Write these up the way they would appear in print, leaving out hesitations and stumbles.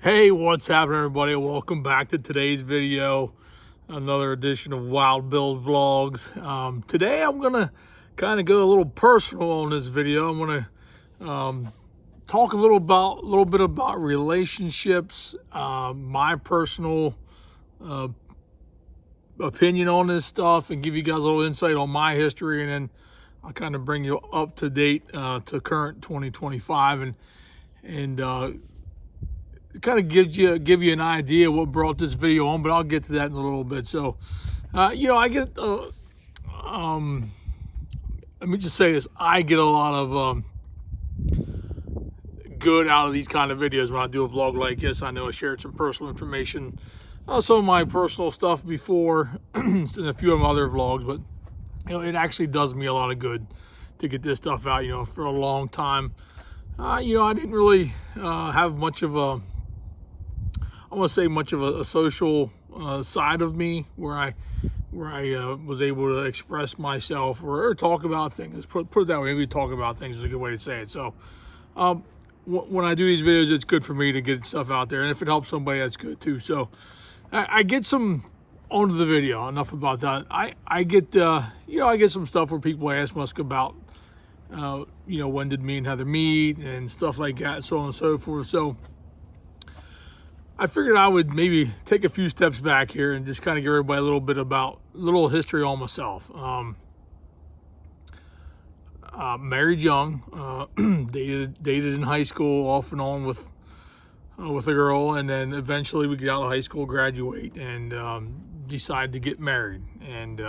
Hey, what's happening, everybody? Welcome back to today's video, another edition of Wild Bill's Vlogs. Today I'm gonna kind of go a little personal on this video. I'm gonna talk a little bit about relationships, my personal opinion on this stuff, and give you guys a little insight on my history, and then I'll kind of bring you up to date to current 2025, and it kind of give you an idea what brought this video on, but I'll get to that in a little bit. So, I get let me just say this: I get a lot of good out of these kind of videos when I do a vlog like this. I know I shared some personal information, some of my personal stuff before, and a few of my other vlogs, but it actually does me a lot of good to get this stuff out. For a long time, I didn't really have much of a social side of me where I was able to express myself or talk about things. Put it that way. Maybe talk about things is a good way to say it. So when I do these videos, it's good for me to get stuff out there, and if it helps somebody, that's good too. So I get some onto the video. Enough about that. I get some stuff where people ask us about when did me and Heather meet and stuff like that, so on and so forth. So I figured I would maybe take a few steps back here and just kind of give everybody a little history on myself. Married young, dated in high school off and on with a girl, and then eventually we get out of high school, graduate, and decide to get married. And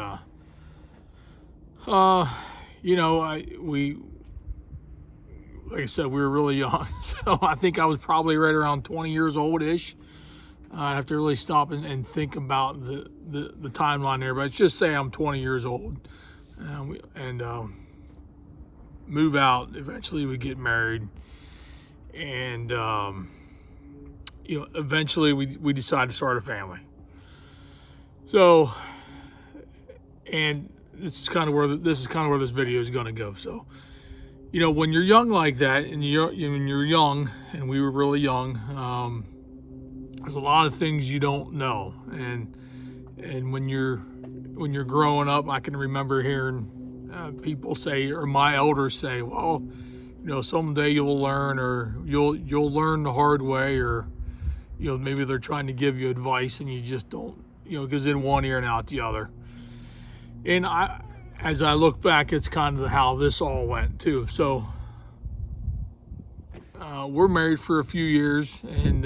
like I said, we were really young, so I think I was probably right around 20 years old-ish. I have to really stop and think about the timeline there, but let's just say I'm 20 years old, and move out. Eventually, we get married, and eventually we decide to start a family. So, and this is kind of where this video is going to go. So, when you're young like that, and you're young, and we were really young, there's a lot of things you don't know, and when you're growing up, I can remember hearing people say, or my elders say, well, someday you'll learn, or you'll learn the hard way, or maybe they're trying to give you advice and you just don't, because in one ear and out the other. And as I look back, it's kind of how this all went too. So we're married for a few years, and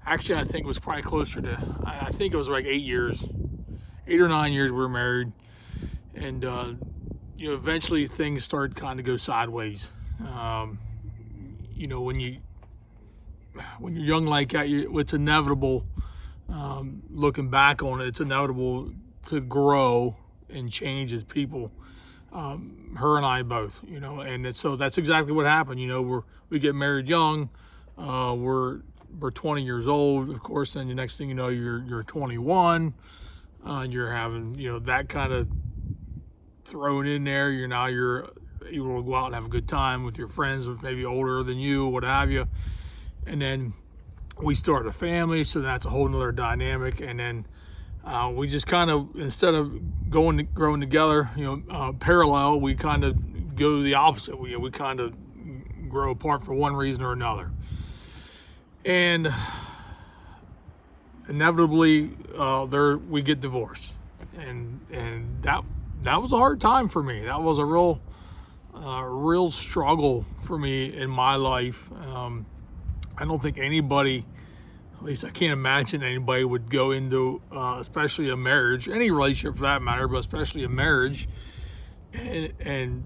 actually I think it was probably closer to, I think it was like 8 or 9 years we were married. And eventually things start kind of go sideways. When you're young like that, it's inevitable, looking back on it, it's inevitable to grow and change as people. Her and I both, and so that's exactly what happened. We get married young, we're 20 years old, of course, and the next thing you know, you're 21, you're having, that kind of thrown in there. You're able to go out and have a good time with your friends, with maybe older than you, what have you. And then we start a family, so that's a whole nother dynamic. And then we just kind of, instead of growing together, parallel, we kind of go the opposite. We kind of grow apart for one reason or another. And inevitably, we get divorced. And that was a hard time for me. That was a real struggle for me in my life. I don't think anybody, at least I can't imagine anybody, would go into, especially a marriage, any relationship for that matter, but especially a marriage, and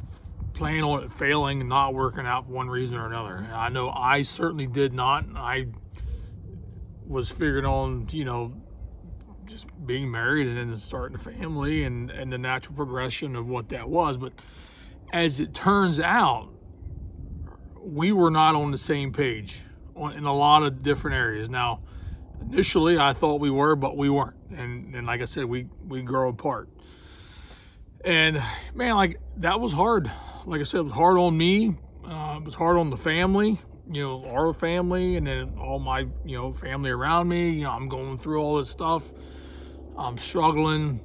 plan on it failing and not working out for one reason or another. And I know I certainly did not. I was figuring on, just being married and then starting a family and the natural progression of what that was. But as it turns out, we were not on the same page in a lot of different areas. Now, initially I thought we were, but we weren't. And like I said, we grow apart. And man, that was hard. Like I said, it was hard on me. It was hard on the family. our family, and then all my, family around me. I'm going through all this stuff. I'm struggling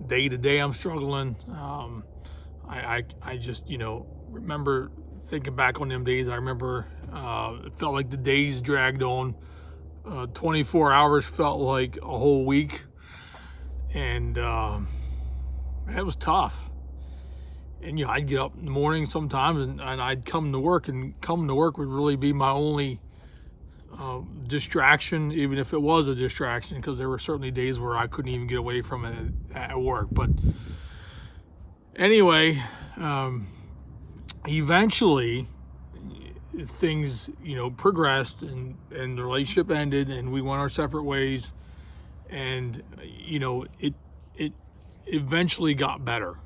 day to day. I'm struggling. I just, remember thinking back on them days. I remember it felt like the days dragged on. 24 hours felt like a whole week. And it was tough. And, I'd get up in the morning sometimes and I'd come to work, and coming to work would really be my only distraction, even if it was a distraction, because there were certainly days where I couldn't even get away from it at work. But anyway, eventually things, progressed, and the relationship ended, and we went our separate ways. And, it eventually got better.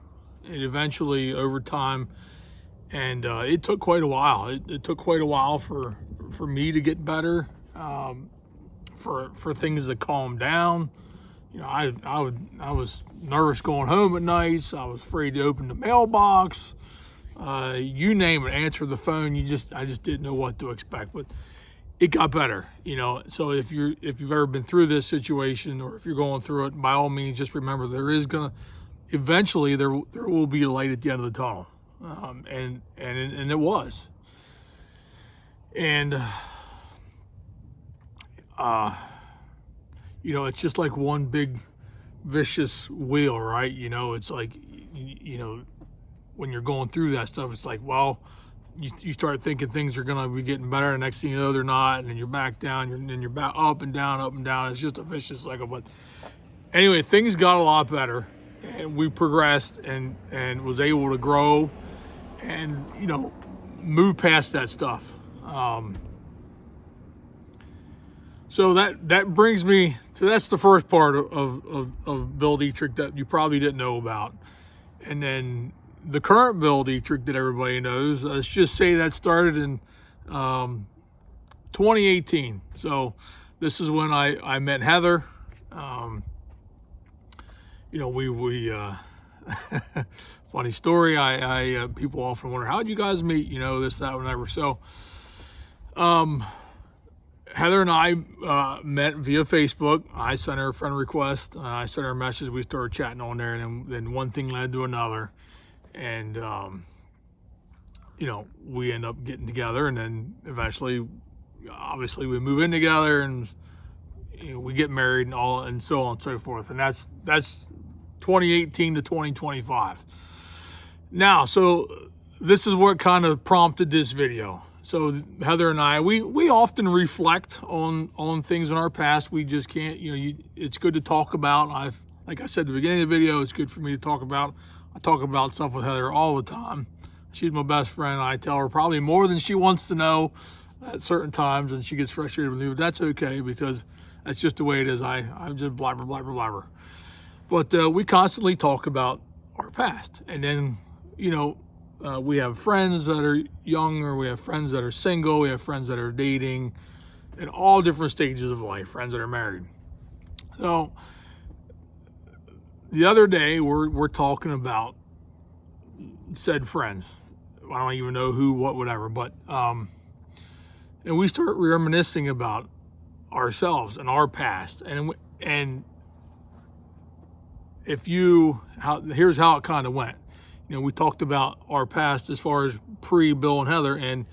It eventually, over time, and it took quite a while. It took quite a while for me to get better, for things to calm down. I was nervous going home at nights. I was afraid to open the mailbox. You name it, answer the phone. I just didn't know what to expect. But it got better, So if you've ever been through this situation, or if you're going through it, by all means, just remember eventually there will be a light at the end of the tunnel, and it was. And it's just like one big vicious wheel, right? It's like, when you're going through that stuff, it's like, well, you start thinking things are going to be getting better, and next thing you know, they're not, and then you're back down, and then you're back up and down, up and down. It's just a vicious cycle. But anyway, things got a lot better, and we progressed, and was able to grow, and move past that stuff. So that brings me, so that's the first part of Bill Dietrich that you probably didn't know about. And then the current Bill Dietrich that everybody knows, let's just say that started in 2018. So this is when I met Heather. We funny story. I people often wonder, how'd you guys meet? This, that, whatever. So Heather and I met via Facebook. I sent her a friend request. I sent her a message. We started chatting on there, and then one thing led to another. And, we end up getting together, and then eventually, obviously, we move in together, and we get married, and all, and so on and so forth. And that's 2018 to 2025. Now, so this is what kind of prompted this video. So Heather and I, we often reflect on things in our past. We just can't, it's good to talk about. Like I said at the beginning of the video, it's good for me to talk about. I talk about stuff with Heather all the time. She's my best friend. I tell her probably more than she wants to know at certain times, and she gets frustrated with me, but that's okay, because that's just the way it is. I'm just blabber, blabber, blabber. But we constantly talk about our past. And then, we have friends that are young, or we have friends that are single, we have friends that are dating, in all different stages of life, friends that are married. So the other day, we're talking about said friends. I don't even know who, what, whatever, but and we start reminiscing about ourselves and our past, and here's how it kind of went. We talked about our past as far as pre-Bill and Heather, and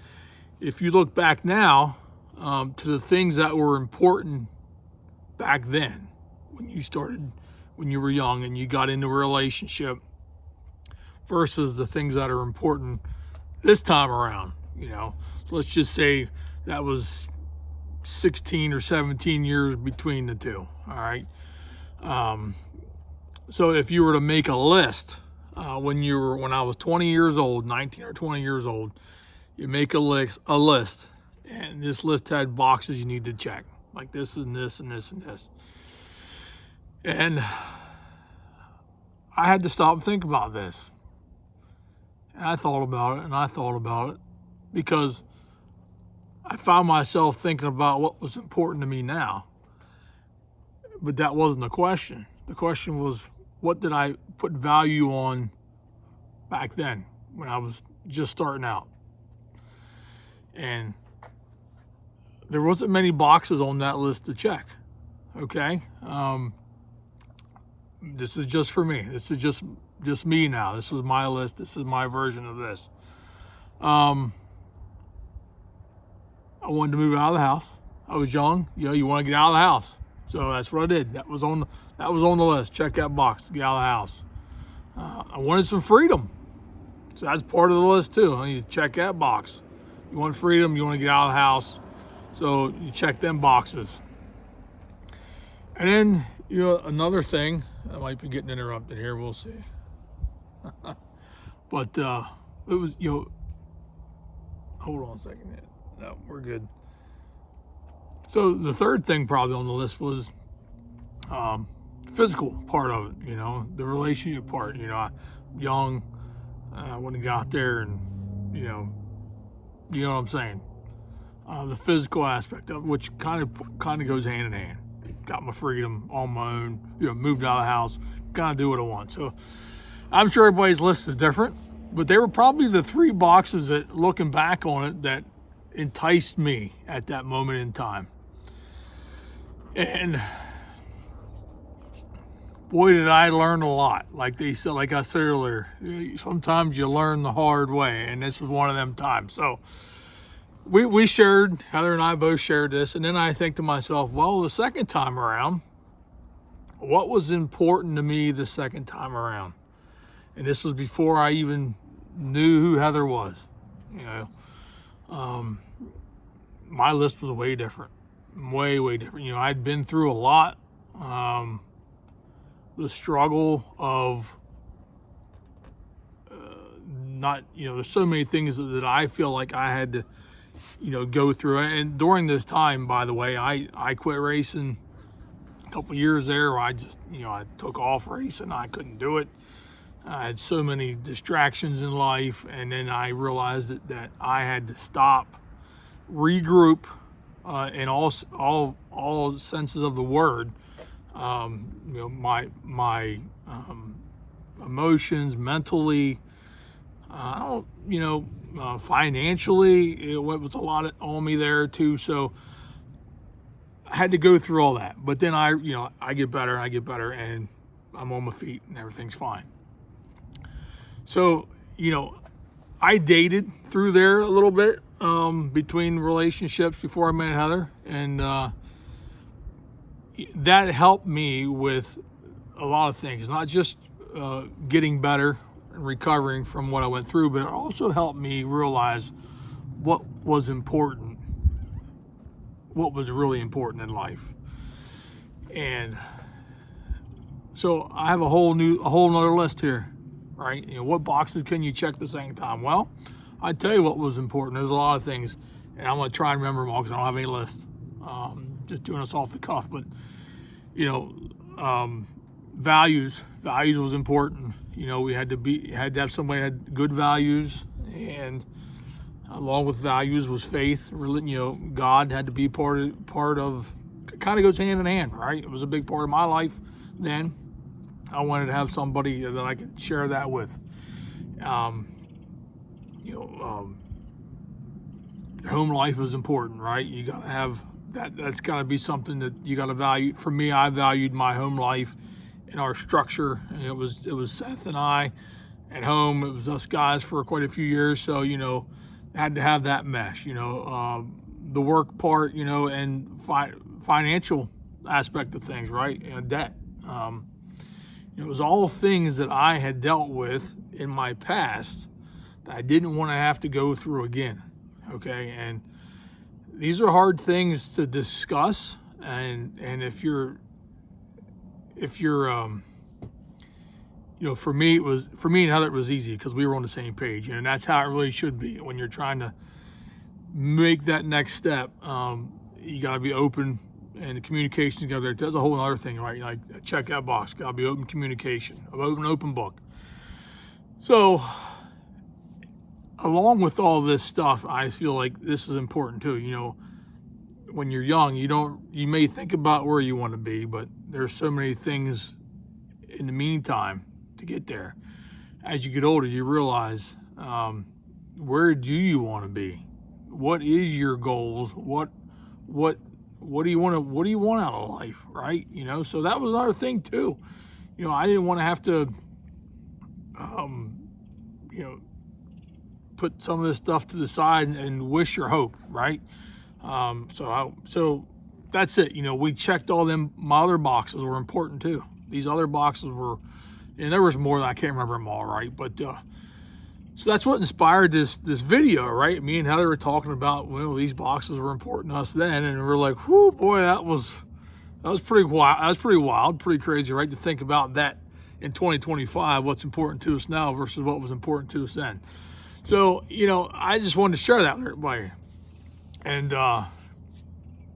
if you look back now to the things that were important back then, when you were young and you got into a relationship, versus the things that are important this time around, So let's just say that was 16 or 17 years between the two, all right? So if you were to make a list, when I was 20 years old, 19 or 20 years old, you make a list, and this list had boxes you need to check, like this and this and this and this. And I had to stop and think about this. And I thought about it, because I found myself thinking about what was important to me now. But that wasn't the question. The question was, what did I put value on back then when I was just starting out? And there wasn't many boxes on that list to check. Okay. This is just for me. This is just me now. This was my list. This is my version of this. I wanted to move out of the house. I was young. You want to get out of the house. So that's what I did. That was on the list. Check that box. Get out of the house. I wanted some freedom. So that's part of the list too. I need to check that box. You want freedom. You want to get out of the house. So you check them boxes. And then, another thing, I might be getting interrupted here, we'll see. But it was, hold on a second. No, we're good. So the third thing probably on the list was the physical part of it, the relationship part. Young, I wouldn't get out there and, you know what I'm saying. The physical aspect of it, which kind of goes hand in hand. Got my freedom on my own, moved out of the house, kind of do what I want. So I'm sure everybody's list is different, but they were probably the three boxes that, looking back on it, that enticed me at that moment in time. And boy, did I learn a lot. Like I said earlier, sometimes you learn the hard way, and this was one of them times. So we shared, Heather and I both shared this, and then I think to myself, well, the second time around, what was important to me the second time around? And this was before I even knew who Heather was. My list was way different, way different. I'd been through a lot. The struggle of there's so many things that I feel like I had to, go through. And during this time, by the way, I quit racing a couple years there. Where I just, I took off racing. I couldn't do it. I had so many distractions in life, and then I realized that I had to stop, regroup, in all senses of the word. My emotions, mentally, financially, it was a lot on me there too. So I had to go through all that. But then I get better, and I'm on my feet, and everything's fine. So, I dated through there a little bit, between relationships before I met Heather, and that helped me with a lot of things, not just getting better and recovering from what I went through, but it also helped me realize what was important, what was really important in life. And so I have a whole nother list here, right? What boxes can you check the second time? Well, I tell you what was important. There's a lot of things, and I'm going to try and remember them all because I don't have any list. Just doing this off the cuff, but values was important. We had to have somebody who had good values, and along with values was faith. God had to be part of. It kind of goes hand in hand, right? It was a big part of my life then. I wanted to have somebody that I could share that with. Home life is important, right? You got to have that. That's got to be something that you got to value. For me, I valued my home life and our structure. And it was Seth and I at home. It was us guys for quite a few years. So, had to have that mesh, the work part, and financial aspect of things, right? Debt. It was all things that I had dealt with in my past that I didn't want to have to go through again. Okay. And these are hard things to discuss. And if you're, for me and Heather, it was easy because we were on the same page, and that's how it really should be when you're trying to make that next step. You got to be open, and the communication's got there. That's a whole other thing, right? Like, check that box. Got to be open communication, open book. So, along with all this stuff, I feel like this is important too. When you're young, you may think about where you want to be, but there's so many things in the meantime to get there. As you get older, you realize, where do you want to be? What is your goals? What what do you want out of life, right? So that was another thing too. I didn't want to have to, you know, put some of this stuff to the side and wish or hope, right? So that's it. We checked all them. My other boxes were important too. These other boxes were, and there was more that I can't remember them all, right? But so that's what inspired this video, right? Me and Heather were talking about, well, these boxes were important to us then, and we're like, whoo, boy, that was pretty wild. That was pretty wild, pretty crazy, right? To think about that in 2025, what's important to us now versus what was important to us then. So, I just wanted to share that with everybody. And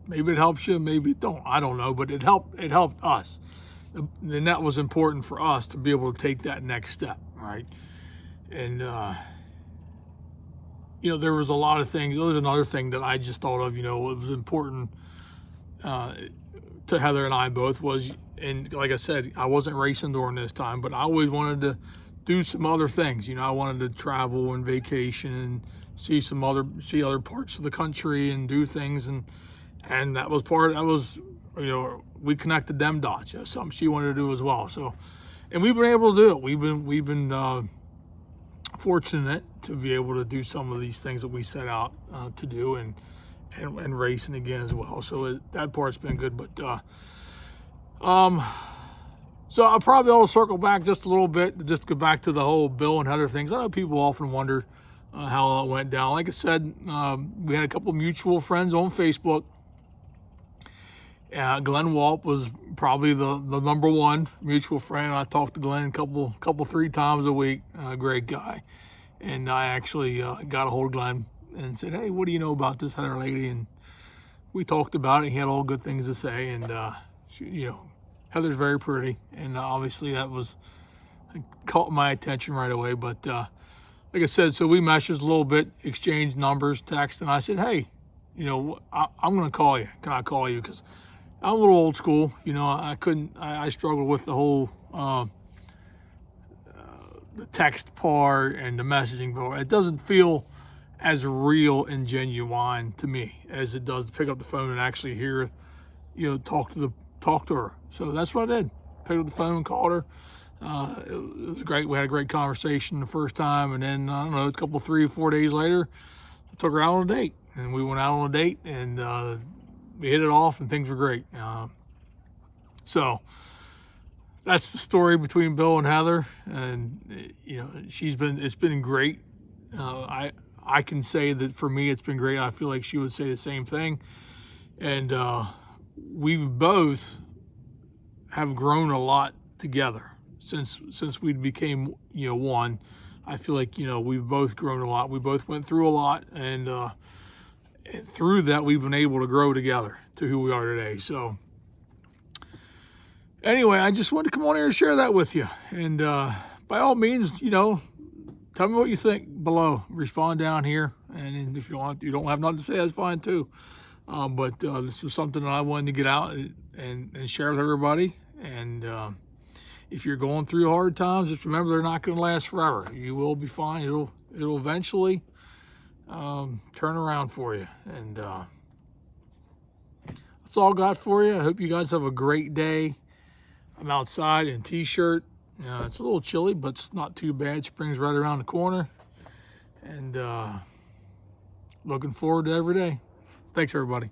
maybe it helps you, maybe it don't. I don't know, but it helped us. And that was important for us to be able to take that next step, right? And, there was a lot of things. There's another thing that I just thought of, what was important to Heather and I both was, and like I said, I wasn't racing during this time, but I always wanted to do some other things. I wanted to travel and vacation and see other parts of the country and do things. And that was we connected them dots. Something she wanted to do as well. So, and we've been able to do it. We've been fortunate to be able to do some of these things that we set out to do and racing again as well. So that part's been good. But so I'll probably all circle back just a little bit, just go back to the whole Bill and Heather things. I know people often wonder how it went down. Like I said, we had a couple mutual friends on Facebook. Glenn Walt was probably the number one mutual friend. I talked to Glenn three times a week. Great guy. And I actually got a hold of Glenn and said, hey, what do you know about this Heather lady? And we talked about it. He had all good things to say. And, Heather's very pretty. And obviously that caught my attention right away. But like I said, so we messaged a little bit, exchanged numbers, text. And I said, hey, I'm going to call you. Can I call you? Because I'm a little old school. I struggle with the whole the text part and the messaging part. It doesn't feel as real and genuine to me as it does to pick up the phone and actually hear, talk to her. So that's what I did. Picked up the phone, called her. It was great. We had a great conversation the first time, and then I don't know, a couple, 3 or 4 days later, I took her out on a date, and we went out on a date, and we hit it off, and things were great. So that's the story between Bill and Heather, and it's been great. I can say that for me it's been great. I feel like she would say the same thing, and we've both have grown a lot together since we became one. I feel like we've both grown a lot. We both went through a lot, and through that we've been able to grow together to who we are today. So anyway, I just wanted to come on here and share that with you. And by all means, tell me what you think below. Respond down here. And if you don't have nothing to say, that's fine too. But this was something that I wanted to get out and share with everybody. And if you're going through hard times, just remember they're not going to last forever. You will be fine. It'll eventually turn around for you. And that's all I got for you. I hope you guys have a great day. I'm outside in t-shirt. It's a little chilly, but it's not too bad. Spring's right around the corner. And looking forward to every day. Thanks, everybody.